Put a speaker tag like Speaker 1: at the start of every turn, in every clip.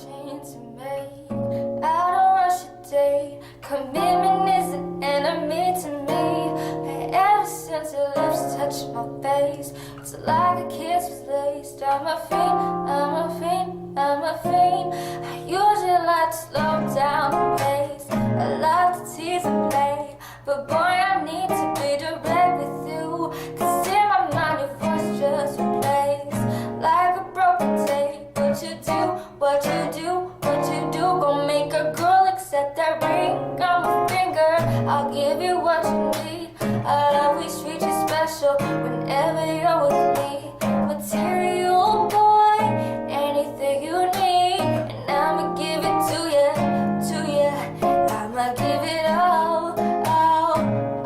Speaker 1: chain to make. I don't rush a day. Commitment is an enemy to me. And ever since your lips touched my face, it's like a kiss was laced. I'm a fiend, I'm a fiend, I'm a fiend. I usually like to slow down the pace. I love to tease and play, but boy, I need to be direct with you. Cause in my mind your voice just replays like a broken tape. What you do, what you do, what you do, gon' make a girl accept that ring on my finger. I'll give you what you need. I'll always treat you special whenever you're with me. Material boy, anything you need, and I'ma give it to you, to you. I'ma give it all, all,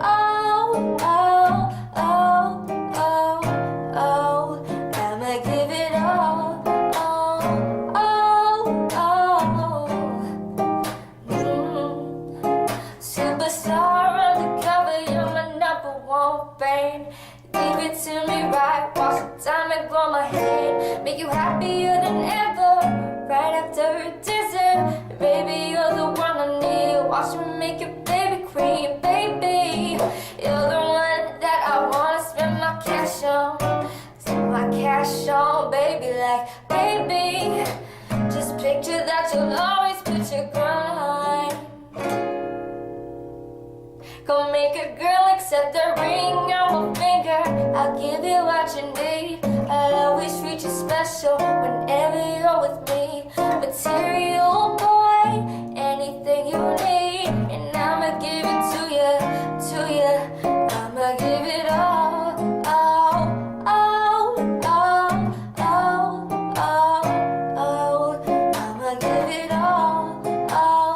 Speaker 1: all, all, all, all, all. I'ma give it all, all, all, all. Superstar undercover, you're my #1 fan. Give it to me right, watch the time and blow my head. Make you happier than ever, right after dessert. Baby, you're the one I need. Watch me make your baby cream, baby. You're the one that I wanna spend my cash on. Spend my cash on, baby, like, baby. Just picture that you'll always put your grind. Gonna make a girl accept the ring on my finger. I'll give you what you need. I'll always treat you special whenever you're with me. Material boy, anything you need, and I'ma give it to you, to you. I'ma give it all, all, all, all, all, all, all. I'ma give it all, all,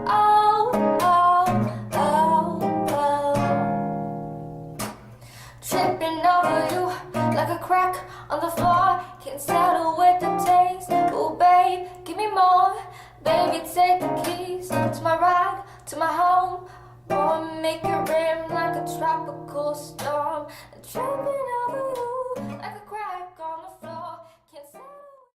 Speaker 1: all, all, all, all. Tripping over you like a crack on the floor. Can't settle with the taste. Oh babe, give me more. Baby, take the keys to my ride, to my home. Wanna make it rain like a tropical storm. Tripping